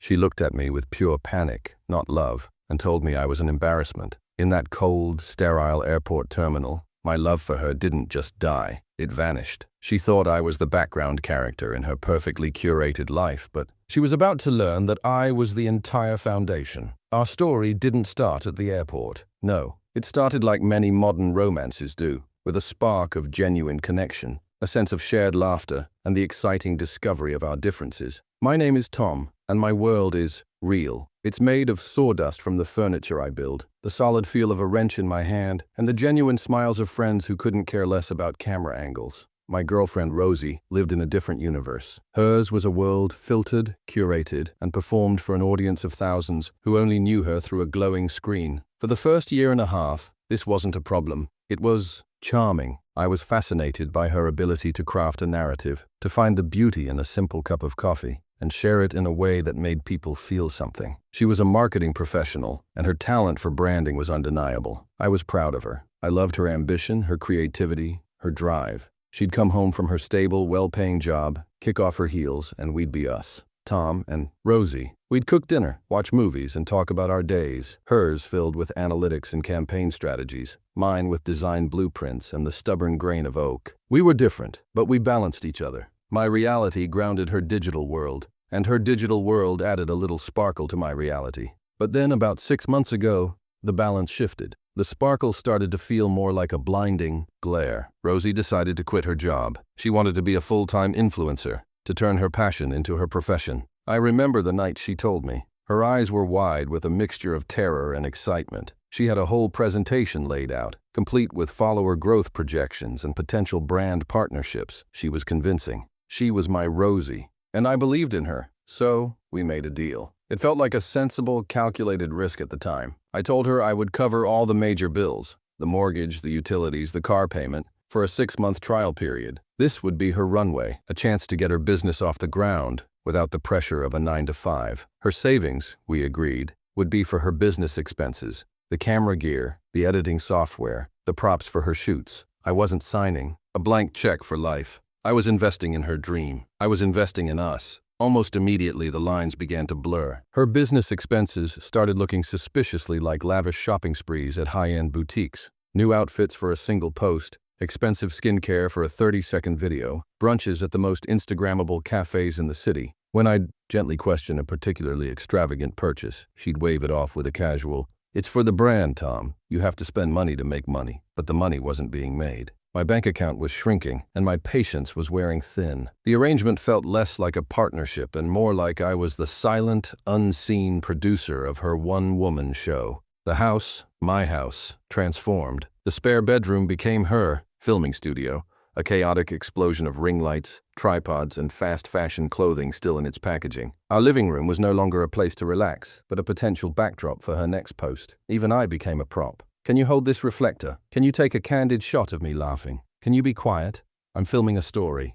She looked at me with pure panic, not love, and told me I was an embarrassment. In that cold, sterile airport terminal, my love for her didn't just die, it vanished. She thought I was the background character in her perfectly curated life, but she was about to learn that I was the entire foundation. Our story didn't start at the airport. No, it started like many modern romances do, with a spark of genuine connection, a sense of shared laughter, and the exciting discovery of our differences. My name is Tom, and my world is real. It's made of sawdust from the furniture I build, the solid feel of a wrench in my hand, and the genuine smiles of friends who couldn't care less about camera angles. My girlfriend, Rosie, lived in a different universe. Hers was a world filtered, curated, and performed for an audience of thousands who only knew her through a glowing screen. For the first year and a half, this wasn't a problem. It was charming. I was fascinated by her ability to craft a narrative, to find the beauty in a simple cup of coffee, and share it in a way that made people feel something. She was a marketing professional, and her talent for branding was undeniable. I was proud of her. I loved her ambition, her creativity, her drive. She'd come home from her stable, well-paying job, kick off her heels, and we'd be us. Tom and Rosie. We'd cook dinner, watch movies, and talk about our days, hers filled with analytics and campaign strategies, mine with design blueprints and the stubborn grain of oak. We were different, but we balanced each other. My reality grounded her digital world, and her digital world added a little sparkle to my reality. But then, about 6 months ago, the balance shifted. The sparkle started to feel more like a blinding glare. Rosie decided to quit her job. She wanted to be a full-time influencer, to turn her passion into her profession. I remember the night she told me. Her eyes were wide with a mixture of terror and excitement. She had a whole presentation laid out, complete with follower growth projections and potential brand partnerships. She was convincing. She was my Rosie, and I believed in her. So, we made a deal. It felt like a sensible, calculated risk at the time. I told her I would cover all the major bills, the mortgage, the utilities, the car payment, for a 6-month trial period. This would be her runway, a chance to get her business off the ground without the pressure of a 9-to-5. Her savings, we agreed, would be for her business expenses, the camera gear, the editing software, the props for her shoots. I wasn't signing a blank check for life. I was investing in her dream. I was investing in us. Almost immediately, the lines began to blur. Her business expenses started looking suspiciously like lavish shopping sprees at high-end boutiques. New outfits for a single post, expensive skincare for a 30-second video, brunches at the most Instagrammable cafes in the city. When I'd gently question a particularly extravagant purchase, she'd wave it off with a casual, "It's for the brand, Tom. You have to spend money to make money." But the money wasn't being made. My bank account was shrinking, and my patience was wearing thin. The arrangement felt less like a partnership and more like I was the silent, unseen producer of her one-woman show. The house, my house, transformed. The spare bedroom became her filming studio, a chaotic explosion of ring lights, tripods, and fast-fashion clothing still in its packaging. Our living room was no longer a place to relax, but a potential backdrop for her next post. Even I became a prop. "Can you hold this reflector? Can you take a candid shot of me laughing? Can you be quiet? I'm filming a story."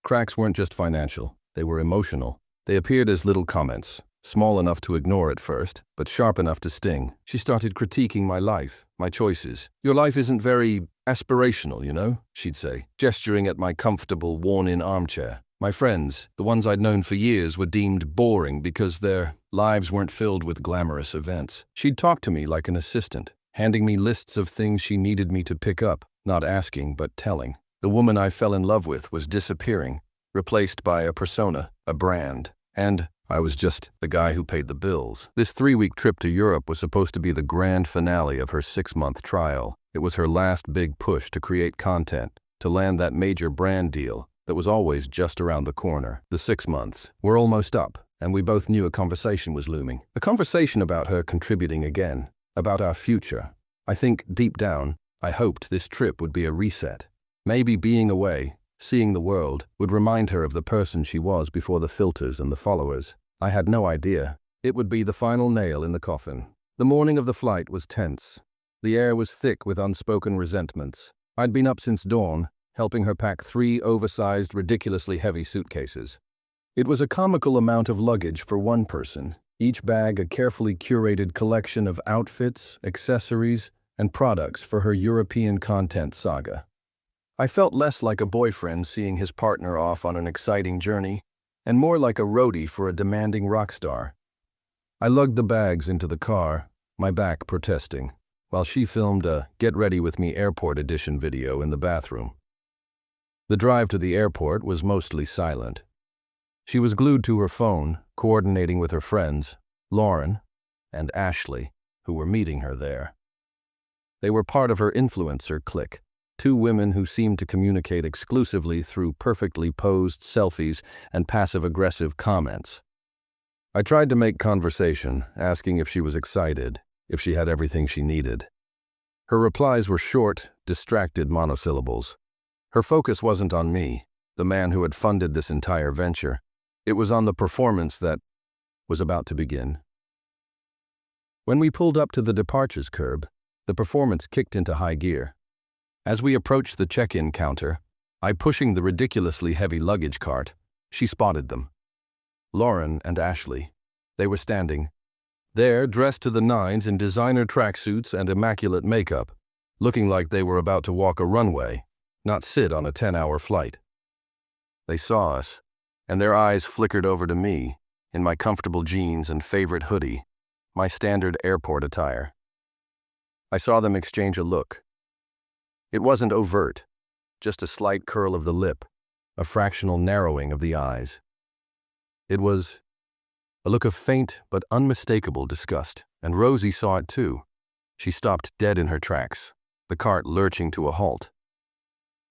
Cracks weren't just financial, they were emotional. They appeared as little comments, small enough to ignore at first, but sharp enough to sting. She started critiquing my life, my choices. "Your life isn't very aspirational, you know," she'd say, gesturing at my comfortable, worn-in armchair. My friends, the ones I'd known for years, were deemed boring because their lives weren't filled with glamorous events. She'd talk to me like an assistant, handing me lists of things she needed me to pick up, not asking but telling. The woman I fell in love with was disappearing, replaced by a persona, a brand, and I was just the guy who paid the bills. This 3-week trip to Europe was supposed to be the grand finale of her 6-month trial. It was her last big push to create content, to land that major brand deal that was always just around the corner. The 6 months were almost up, and we both knew a conversation was looming. A conversation about her contributing again, about our future. I think, deep down, I hoped this trip would be a reset. Maybe being away, seeing the world, would remind her of the person she was before the filters and the followers. I had no idea. It would be the final nail in the coffin. The morning of the flight was tense. The air was thick with unspoken resentments. I'd been up since dawn, helping her pack 3 oversized, ridiculously heavy suitcases. It was a comical amount of luggage for one person, each bag a carefully curated collection of outfits, accessories, and products for her European content saga. I felt less like a boyfriend seeing his partner off on an exciting journey, and more like a roadie for a demanding rock star. I lugged the bags into the car, my back protesting, while she filmed a Get Ready With Me Airport Edition video in the bathroom. The drive to the airport was mostly silent. She was glued to her phone, coordinating with her friends, Lauren and Ashley, who were meeting her there. They were part of her influencer clique, two women who seemed to communicate exclusively through perfectly posed selfies and passive-aggressive comments. I tried to make conversation, asking if she was excited, if she had everything she needed. Her replies were short, distracted monosyllables. Her focus wasn't on me, the man who had funded this entire venture. It was on the performance that was about to begin. When we pulled up to the departures curb, the performance kicked into high gear. As we approached the check-in counter, I pushing the ridiculously heavy luggage cart, she spotted them. Lauren and Ashley. They were standing there, dressed to the nines in designer tracksuits and immaculate makeup, looking like they were about to walk a runway, not sit on a 10-hour flight. They saw us, and their eyes flickered over to me, in my comfortable jeans and favorite hoodie, my standard airport attire. I saw them exchange a look. It wasn't overt, just a slight curl of the lip, a fractional narrowing of the eyes. It was a look of faint but unmistakable disgust, and Rosie saw it too. She stopped dead in her tracks, the cart lurching to a halt.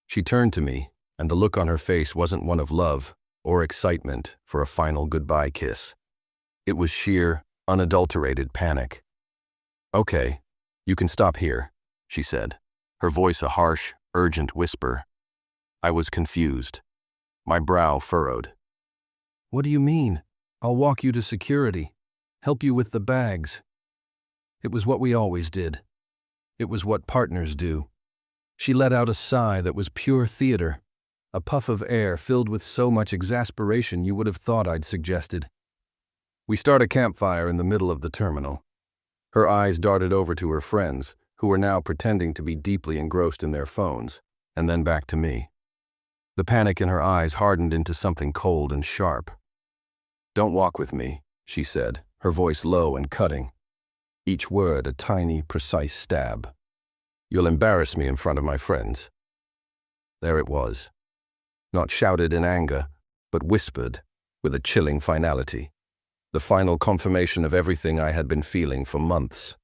She turned to me, and the look on her face wasn't one of love or excitement for a final goodbye kiss. It was sheer, unadulterated panic. "Okay, you can stop here," she said, her voice a harsh, urgent whisper. I was confused, my brow furrowed. "What do you mean? I'll walk you to security, help you with the bags." It was what we always did. It was what partners do. She let out a sigh that was pure theater, a puff of air filled with so much exasperation you would have thought I'd suggested. We start a campfire in the middle of the terminal. Her eyes darted over to her friends, who were now pretending to be deeply engrossed in their phones, and then back to me. The panic in her eyes hardened into something cold and sharp. "Don't walk with me," she said, her voice low and cutting. Each word a tiny, precise stab. "You'll embarrass me in front of my friends." There it was. Not shouted in anger, but whispered with a chilling finality. The final confirmation of everything I had been feeling for months.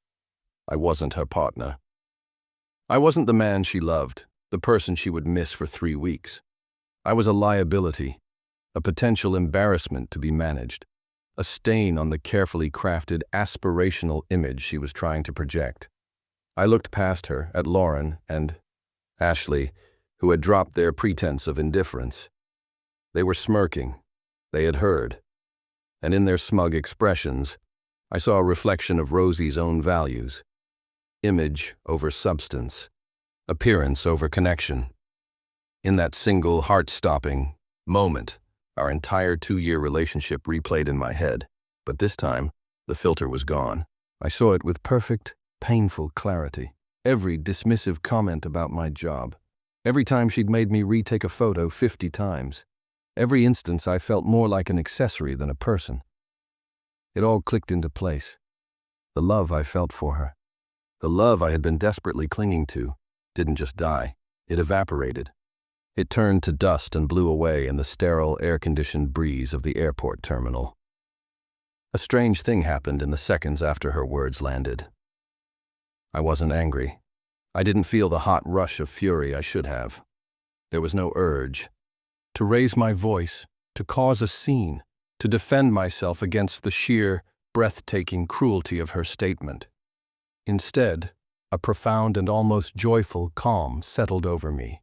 I wasn't her partner. I wasn't the man she loved, the person she would miss for 3 weeks. I was a liability, a potential embarrassment to be managed, a stain on the carefully crafted, aspirational image she was trying to project. I looked past her at Lauren and Ashley, who had dropped their pretense of indifference. They were smirking. They had heard. And in their smug expressions, I saw a reflection of Rosie's own values. Image over substance. Appearance over connection. In that single, heart-stopping moment, our entire 2-year relationship replayed in my head. But this time, the filter was gone. I saw it with perfect, painful clarity. Every dismissive comment about my job. Every time she'd made me retake a photo 50 times. Every instance I felt more like an accessory than a person. It all clicked into place. The love I felt for her, the love I had been desperately clinging to, didn't just die. It evaporated. It turned to dust and blew away in the sterile, air-conditioned breeze of the airport terminal. A strange thing happened in the seconds after her words landed. I wasn't angry. I didn't feel the hot rush of fury I should have. There was no urge to raise my voice, to cause a scene, to defend myself against the sheer, breathtaking cruelty of her statement. Instead, a profound and almost joyful calm settled over me.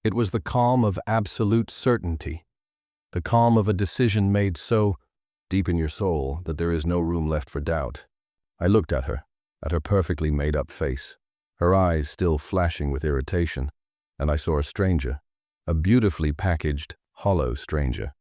It was the calm of absolute certainty, the calm of a decision made so deep in your soul that there is no room left for doubt. I looked at her perfectly made-up face, her eyes still flashing with irritation, and I saw a stranger, a beautifully packaged, hollow stranger.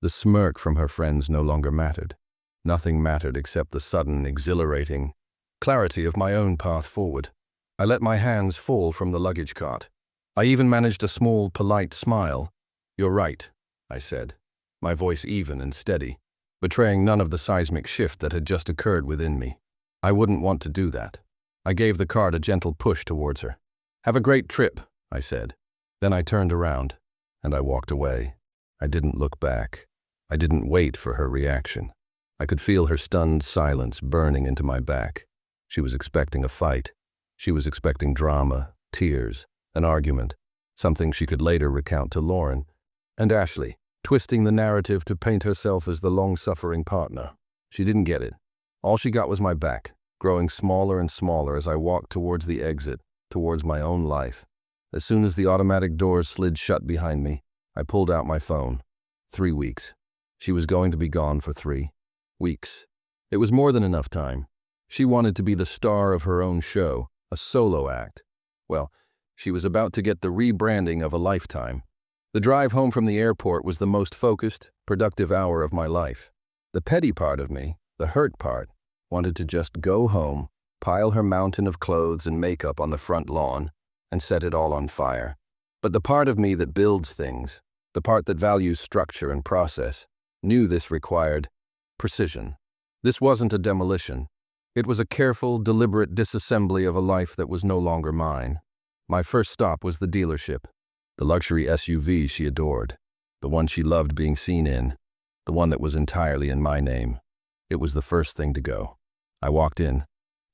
The smirk from her friends no longer mattered. Nothing mattered except the sudden, exhilarating clarity of my own path forward. I let my hands fall from the luggage cart. I even managed a small, polite smile. "You're right," I said. my voice even and steady, betraying none of the seismic shift that had just occurred within me. I wouldn't want to do that. I gave the cart a gentle push towards her. "Have a great trip," I said. Then I turned around, and I walked away. I didn't look back. I didn't wait for her reaction. I could feel her stunned silence burning into my back. She was expecting a fight. She was expecting drama, tears, an argument, something she could later recount to Lauren and Ashley, twisting the narrative to paint herself as the long-suffering partner. She didn't get it. All she got was my back, growing smaller and smaller as I walked towards the exit, towards my own life. As soon as the automatic doors slid shut behind me, I pulled out my phone. 3 weeks. She was going to be gone for 3 weeks. It was more than enough time. She wanted to be the star of her own show, a solo act. Well, she was about to get the rebranding of a lifetime. The drive home from the airport was the most focused, productive hour of my life. The petty part of me, the hurt part, wanted to just go home, pile her mountain of clothes and makeup on the front lawn, and set it all on fire. But the part of me that builds things, the part that values structure and process, knew this required precision. This wasn't a demolition. It was a careful, deliberate disassembly of a life that was no longer mine. My first stop was the dealership, the luxury SUV she adored, the one she loved being seen in, the one that was entirely in my name. It was the first thing to go. I walked in,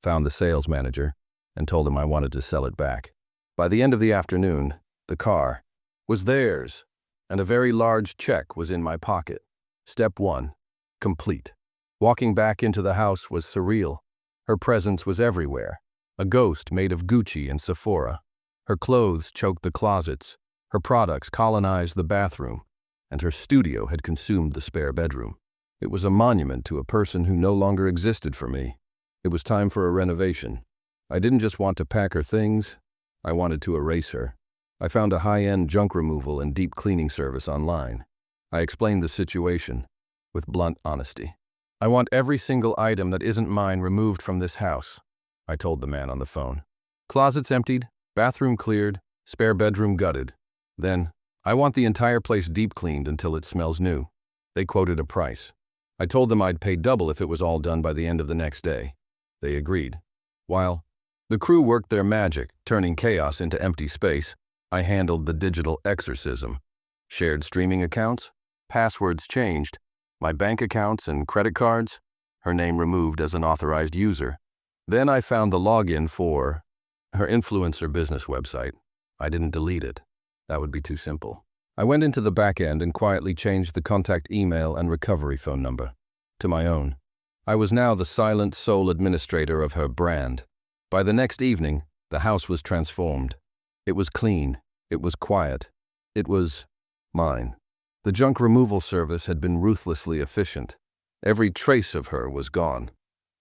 found the sales manager, and told him I wanted to sell it back. By the end of the afternoon, the car was theirs, and a very large check was in my pocket. Step 1, complete. Walking back into the house was surreal. Her presence was everywhere, a ghost made of Gucci and Sephora. Her clothes choked the closets, her products colonized the bathroom, and her studio had consumed the spare bedroom. It was a monument to a person who no longer existed for me. It was time for a renovation. I didn't just want to pack her things, I wanted to erase her. I found a high-end junk removal and deep cleaning service online. I explained the situation with blunt honesty. "I want every single item that isn't mine removed from this house," I told the man on the phone. "Closets emptied, bathroom cleared, spare bedroom gutted. Then, I want the entire place deep cleaned until it smells new." They quoted a price. I told them I'd pay double if it was all done by the end of the next day. They agreed. While the crew worked their magic, turning chaos into empty space, I handled the digital exorcism. Shared streaming accounts, passwords changed, my bank accounts and credit cards, her name removed as an authorized user. Then I found the login for her influencer business website. I didn't delete it. That would be too simple. I went into the back end and quietly changed the contact email and recovery phone number to my own. I was now the silent sole administrator of her brand. By the next evening, the house was transformed. It was clean. It was quiet. It was mine. The junk removal service had been ruthlessly efficient. Every trace of her was gone.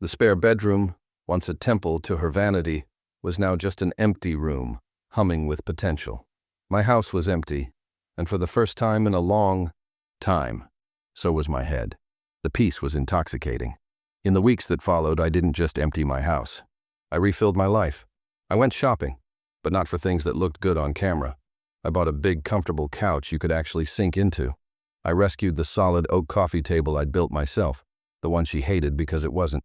The spare bedroom, once a temple to her vanity, was now just an empty room, humming with potential. My house was empty, and for the first time in a long time, so was my head. The peace was intoxicating. In the weeks that followed, I didn't just empty my house. I refilled my life. I went shopping, but not for things that looked good on camera. I bought a big, comfortable couch you could actually sink into. I rescued the solid oak coffee table I'd built myself, the one she hated because it wasn't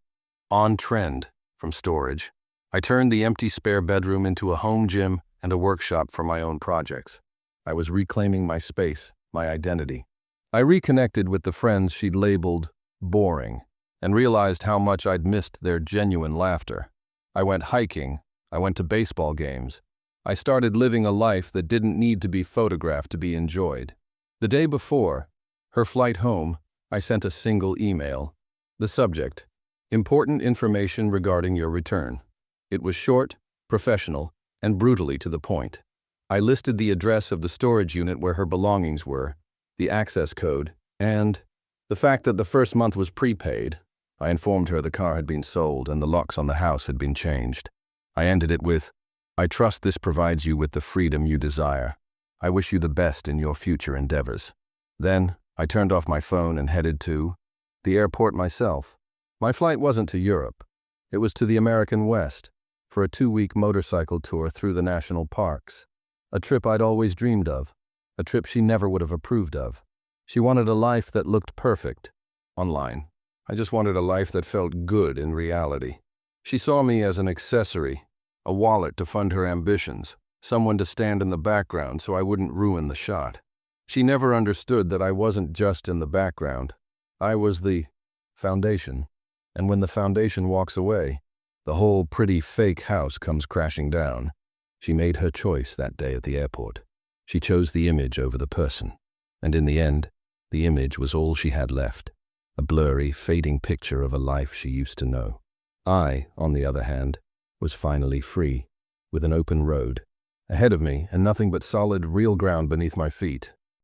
on trend from storage. I turned the empty spare bedroom into a home gym and a workshop for my own projects. I was reclaiming my space, my identity. I reconnected with the friends she'd labeled boring and realized how much I'd missed their genuine laughter. I went hiking. I went to baseball games. I started living a life that didn't need to be photographed to be enjoyed. The day before her flight home, I sent a single email. The subject: important information regarding your return. It was short, professional, and brutally to the point. I listed the address of the storage unit where her belongings were, the access code, and the fact that the first month was prepaid. I informed her the car had been sold and the locks on the house had been changed. I ended it with, "I trust this provides you with the freedom you desire. I wish you the best in your future endeavors." Then, I turned off my phone and headed to the airport myself. My flight wasn't to Europe. It was to the American West, for a 2-week motorcycle tour through the national parks. A trip I'd always dreamed of, a trip she never would have approved of. She wanted a life that looked perfect online. I just wanted a life that felt good in reality. She saw me as an accessory, a wallet to fund her ambitions, someone to stand in the background so I wouldn't ruin the shot. She never understood that I wasn't just in the background. I was the foundation. And when the foundation walks away, the whole pretty fake house comes crashing down. She made her choice that day at the airport. She chose the image over the person. And in the end, the image was all she had left. A blurry, fading picture of a life she used to know. I, on the other hand, was finally free, with an open road ahead of me and nothing but solid, real ground beneath my feet.